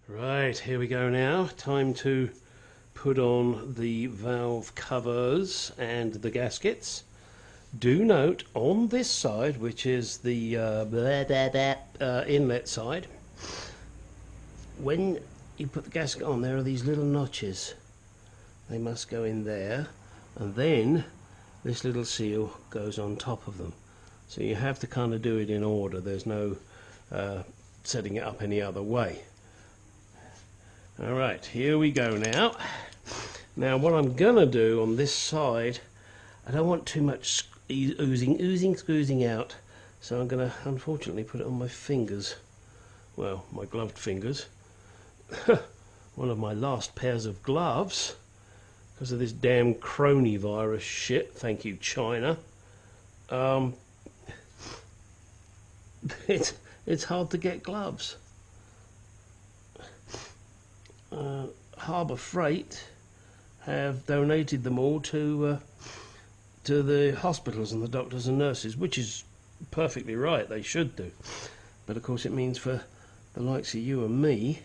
Right, here we go now. Time to put on the valve covers and the gaskets. Do note, on this side, which is the inlet side, when you put the gasket on, there are these little notches. They must go in there, and then this little seal goes on top of them. So you have to kind of do it in order. There's no setting it up any other way. Alright, here we go now. Now what I'm going to do on this side, I don't want too much oozing out, so I'm going to unfortunately put it on my fingers. Well, my gloved fingers. One of my last pairs of gloves, because of this damn crony virus shit. Thank you, China. It's hard to get gloves. Harbour Freight have donated them all to the hospitals and the doctors and nurses, which is perfectly right, they should do. But of course it means for the likes of you and me,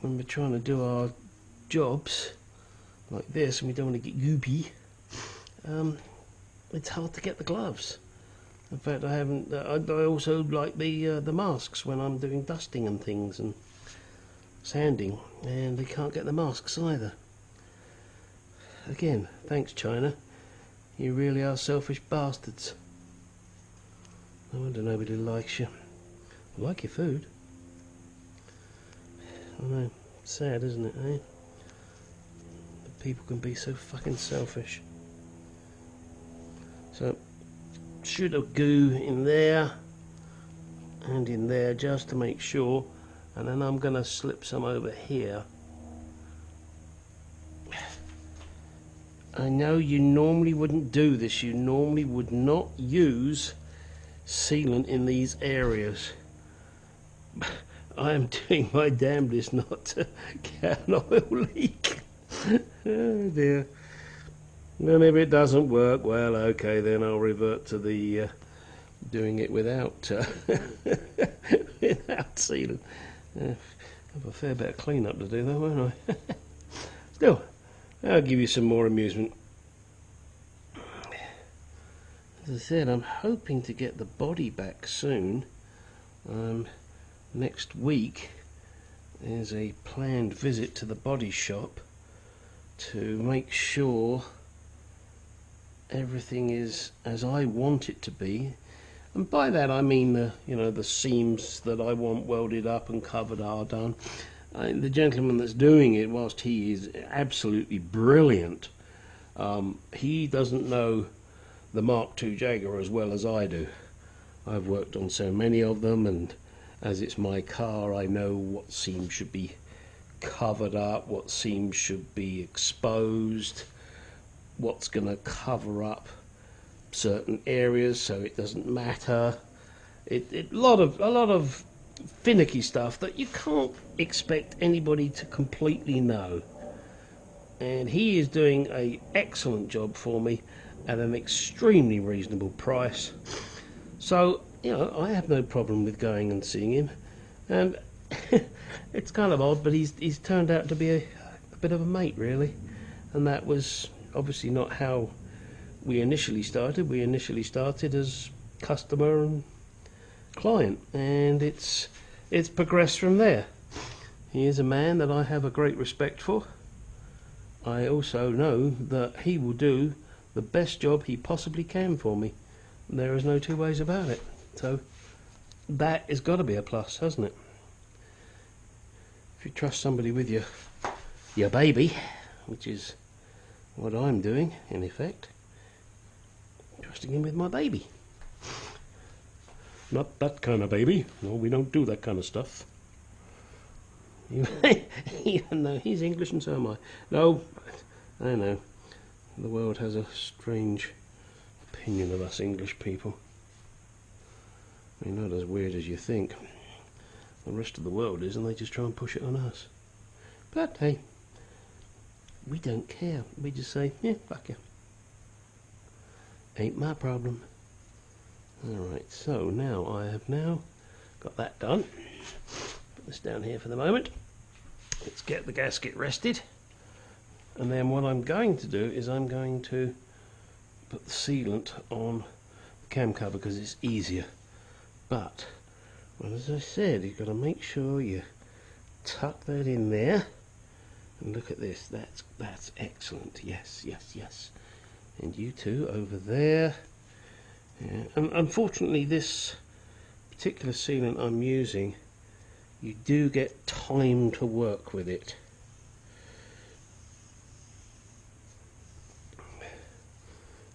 when we're trying to do our jobs like this and we don't want to get goopy, it's hard to get the gloves. In fact, I also like the masks when I'm doing dusting and things and sanding, and they can't get the masks either. Again, thanks China, you really are selfish bastards. No wonder nobody likes you. I like your food. I know, sad isn't it, eh? But people can be so fucking selfish. So, shoot a goo in there and in there just to make sure. And then I'm going to slip some over here. I know you normally wouldn't do this. You normally would not use sealant in these areas. I am doing my damnedest not to get an oil leak. Oh dear. And if it doesn't work, well, okay, then I'll revert to the doing it without without sealant. Have a fair bit of clean up to do though, won't I? Still, I'll give you some more amusement. As I said, I'm hoping to get the body back soon. Next week is a planned visit to the body shop to make sure everything is as I want it to be. And by that I mean the seams that I want welded up and covered are done. The gentleman that's doing it, whilst he is absolutely brilliant, he doesn't know the Mark II Jaguar as well as I do. I've worked on so many of them, and as it's my car, I know what seams should be covered up, what seams should be exposed, what's going to cover up certain areas so it doesn't matter. A lot of finicky stuff that you can't expect anybody to completely know, and he is doing an excellent job for me at an extremely reasonable price. So I have no problem with going and seeing him, and it's kind of odd, but he's turned out to be a bit of a mate really, and that was obviously not how we initially started. We initially started as customer and client, and it's progressed from there. He is a man that I have a great respect for. I also know that he will do the best job he possibly can for me. There is no two ways about it. So that has got to be a plus, hasn't it? If you trust somebody with your baby, which is what I'm doing in effect, trusting him with my baby. Not that kind of baby. No, we don't do that kind of stuff. Even though he's English and so am I. No, I know. The world has a strange opinion of us English people. We're not as weird as you think. The rest of the world is, and they just try and push it on us. But hey, we don't care. We just say, yeah, fuck you. Ain't my problem. Alright, so now I have got that done. Put this down here for the moment. let's get the gasket rested. And then what I'm going to do is I'm going to put the sealant on the cam cover because it's easier. But, well, as I said, you've got to make sure you tuck that in there. And look at this, that's excellent. Yes, yes, yes. And you two over there. Yeah. And unfortunately, this particular sealant I'm using, you do get time to work with it.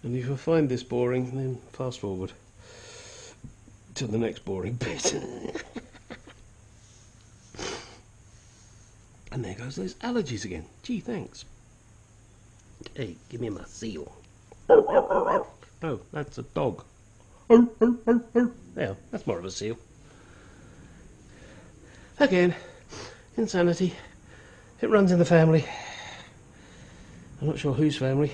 And if you find this boring, then fast forward to the next boring bit. And there goes those allergies again. Gee, thanks. Hey, give me my seal. Oh, that's a dog. Yeah, that's more of a seal. Again, insanity. It runs in the family. I'm not sure whose family.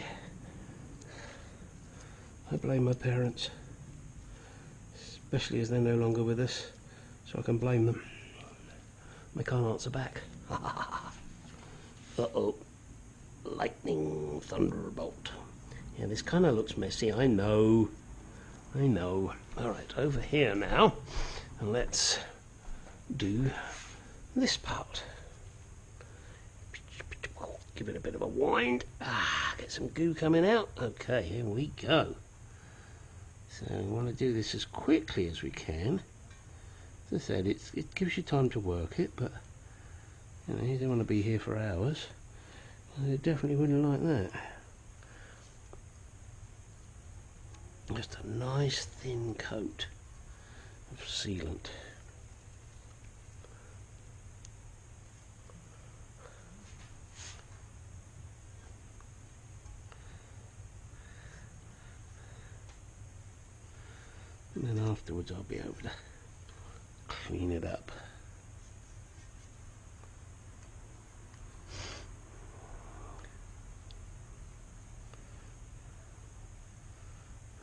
I blame my parents, especially as they're no longer with us, so I can blame them. They can't answer back. Uh-oh. Lightning thunderbolt. Yeah, this kind of looks messy, I know. I know. Alright, over here now, and let's do this part. Give it a bit of a wind. Get some goo coming out. Okay, here we go. So we want to do this as quickly as we can. As I said, it gives you time to work it, but you know, you don't want to be here for hours. You definitely wouldn't like that. Just a nice thin coat of sealant. And then afterwards I'll be able to clean it up.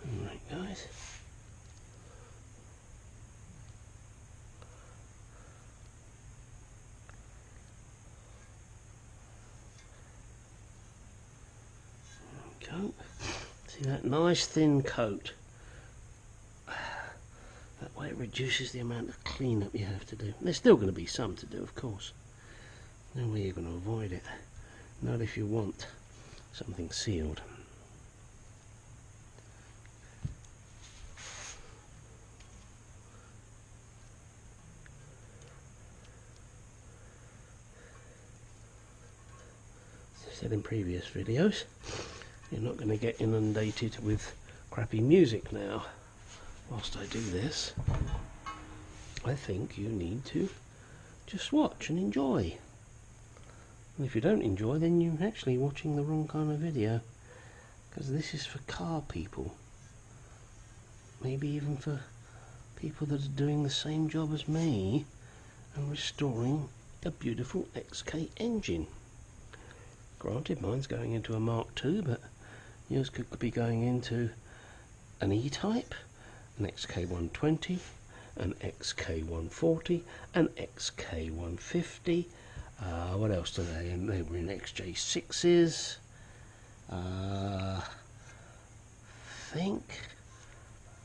Alright guys. There we go. See that nice thin coat? That way it reduces the amount of cleanup you have to do. There's still going to be some to do, of course. No way you're going to avoid it. Not if you want something sealed. As I said in previous videos, you're not going to get inundated with crappy music now. Whilst I do this, I think you need to just watch and enjoy. And if you don't enjoy, then you're actually watching the wrong kind of video, because this is for car people. Maybe even for people that are doing the same job as me and restoring a beautiful XK engine. Granted, mine's going into a Mark II, but yours could be going into an E-Type, an XK120, an XK140, an XK150. What else do they? They were in XJ6s. I think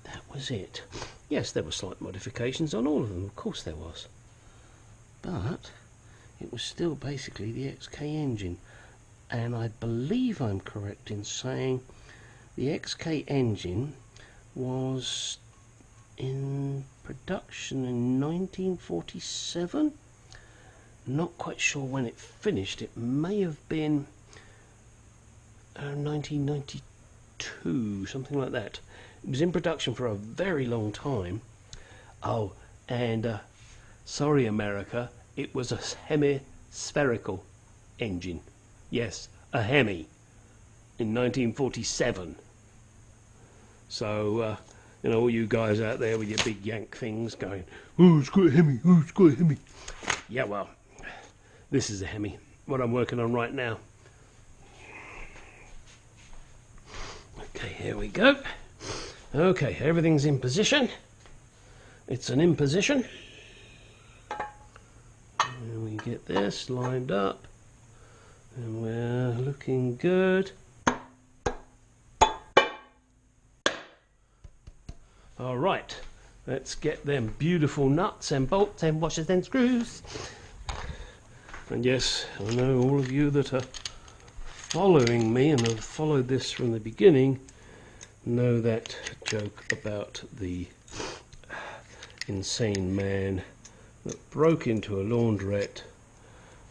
that was it. Yes, there were slight modifications on all of them. Of course there was. But it was still basically the XK engine. And I believe I'm correct in saying the XK engine was in production in 1947. Not quite sure when it finished. It may have been 1992, something like that. It was in production for a very long time. Oh, and sorry America, it was a hemispherical engine. Yes, a Hemi in 1947. So, you know, all you guys out there with your big yank things going, oh, it's got a Hemi, oh, it's got a Hemi. Yeah, well, this is a Hemi, what I'm working on right now. Okay, here we go. Okay, everything's in position. It's an imposition. There we get this lined up, and we're looking good. All right, let's get them beautiful nuts and bolts and washers and screws. And yes, I know all of you that are following me and have followed this from the beginning know that joke about the insane man that broke into a laundrette,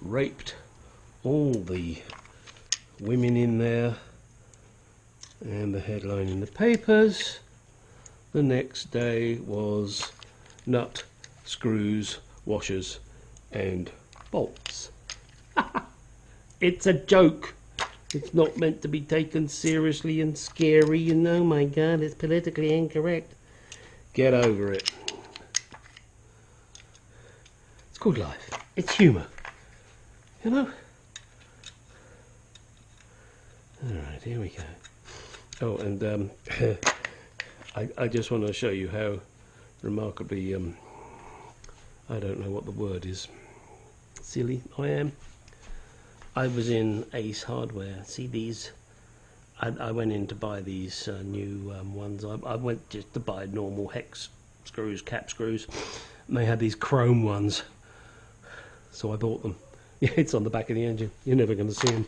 raped all the women in there, and the headline in the papers the next day was nut, screws, washers and bolts. It's a joke. It's not meant to be taken seriously and scary, and oh my god, it's politically incorrect. Get over it. It's called life. It's humour. You know? Alright, here we go. Oh, and I just want to show you how remarkably, I don't know what the word is, silly I am. I was in Ace Hardware. See these? I went in to buy these new ones. I went just to buy normal hex screws, cap screws, and they had these chrome ones. So I bought them. Yeah, it's on the back of the engine. You're never going to see them.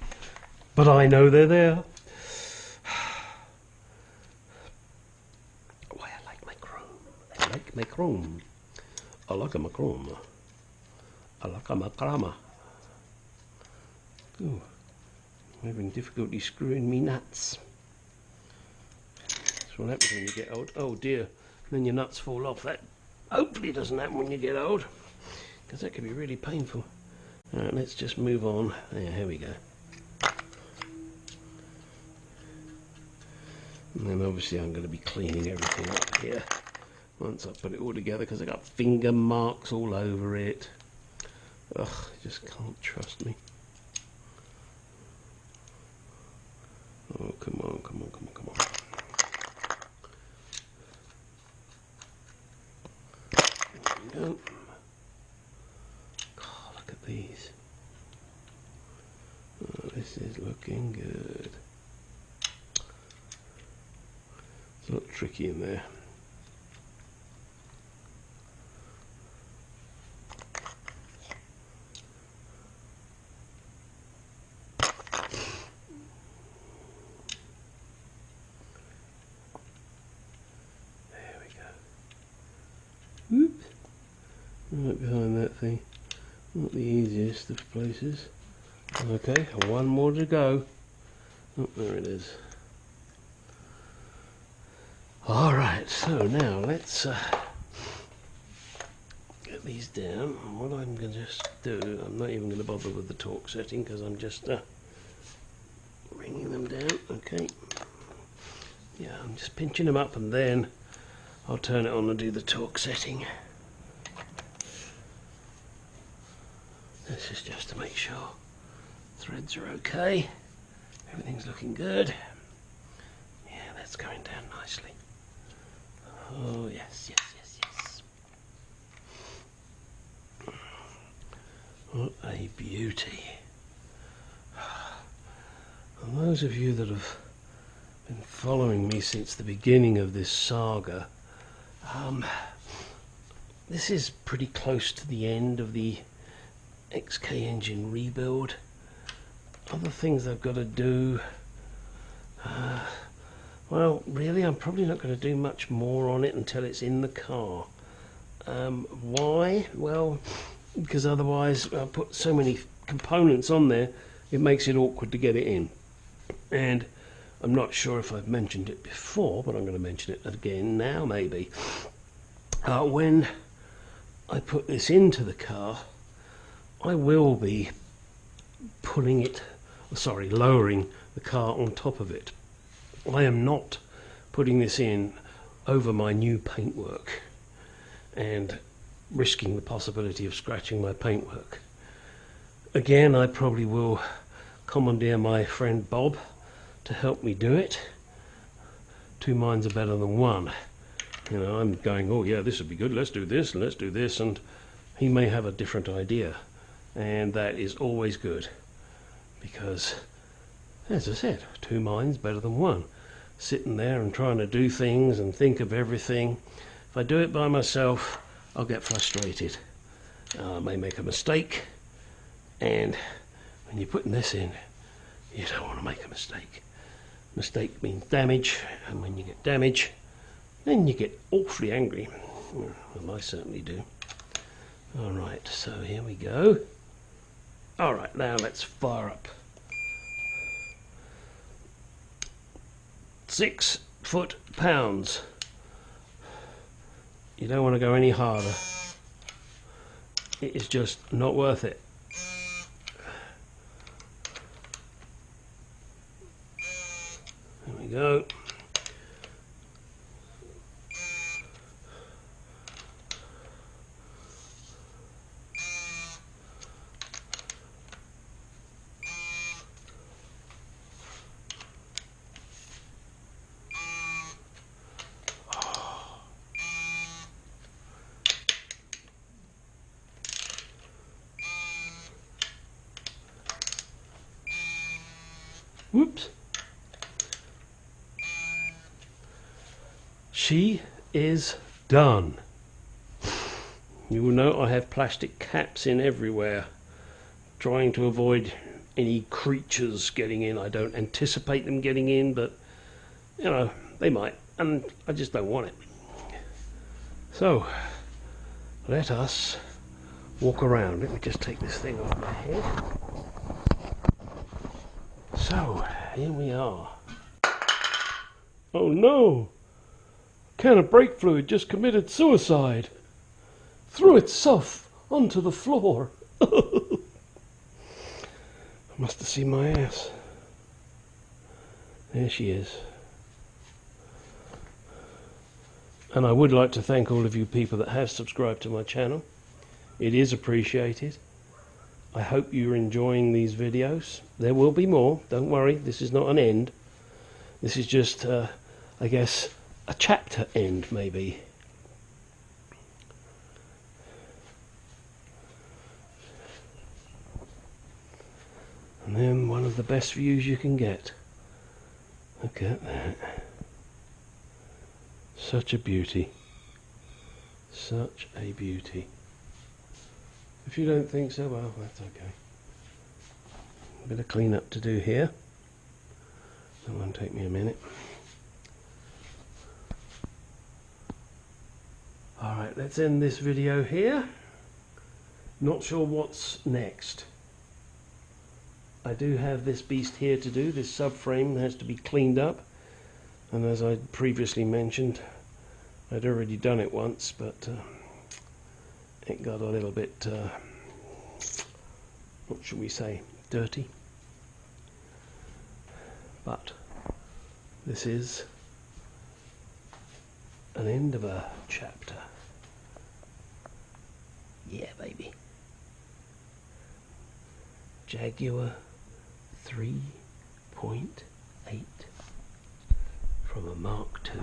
But I know they're there. Why I like my chrome. I like my chrome. I like my chrome. I like my chroma. Ooh, I'm having difficulty screwing me nuts. That's what happens when you get old. Oh dear, then your nuts fall off. That hopefully doesn't happen when you get old, because that can be really painful. Alright, let's just move on. Yeah, here we go. And then obviously I'm going to be cleaning everything up here once I put it all together, because I got finger marks all over it. Ugh, you just can't trust me. Oh, come on, come on, come on, come on. There we go. Oh, look at these. Oh, this is looking good. It's a little tricky in there. Whoop. Right behind that thing. Not the easiest of places. Okay, one more to go. Oh, there it is. Alright, so now let's get these down. What I'm going to just do, I'm not even going to bother with the torque setting, because I'm just bringing them down. Okay. Yeah, I'm just pinching them up, and then I'll turn it on and do the torque setting. This is just to make sure threads are okay. Everything's looking good. Yeah, that's going down nicely. Oh yes, yes, yes, yes. What a beauty. And those of you that have been following me since the beginning of this saga, this is pretty close to the end of the XK engine rebuild. Other things I've got to do, well, really I'm probably not going to do much more on it until it's in the car. Why? Well, because otherwise I'll put so many components on there, it makes it awkward to get it in. And I'm not sure if I've mentioned it before, but I'm going to mention it again now maybe. When I put this into the car, I will be lowering the car on top of it. I am not putting this in over my new paintwork and risking the possibility of scratching my paintwork. Again, I probably will commandeer my friend Bob to help me do it. Two minds are better than one. You know, I'm going, oh yeah, this would be good, let's do this, and let's do this, and he may have a different idea. and that is always good, because as I said, two minds better than one. Sitting there and trying to do things and think of everything, if I do it by myself, I'll get frustrated. I may make a mistake, and when you're putting this in, you don't want to make a mistake. Mistake means damage, and when you get damage, then you get awfully angry. Well, I certainly do. Alright, so here we go. Alright, now let's fire up. 6 foot-pounds. You don't want to go any harder. It is just not worth it. There we go. Whoops. She is done. You will note I have plastic caps in everywhere, trying to avoid any creatures getting in. I don't anticipate them getting in, but you know, they might, and I just don't want it. So let us walk around. Let me just take this thing off my head. So, here we are. Oh no! A can of brake fluid just committed suicide. Threw itself onto the floor. I must have seen my ass. There she is. And I would like to thank all of you people that have subscribed to my channel. It is appreciated. I hope you're enjoying these videos. There will be more, don't worry, this is not an end. This is just, I guess, a chapter end, maybe. And then one of the best views you can get. Look at that. Such a beauty. Such a beauty. If you don't think so, well, that's okay. A bit of clean up to do here. That won't take me a minute. Alright, let's end this video here. Not sure what's next. I do have this beast here to do. This subframe has to be cleaned up. And as I previously mentioned, I'd already done it once, but it got a little bit, what should we say, dirty. But this is an end of a chapter. Yeah, baby. Jaguar 3.8 from a Mark II.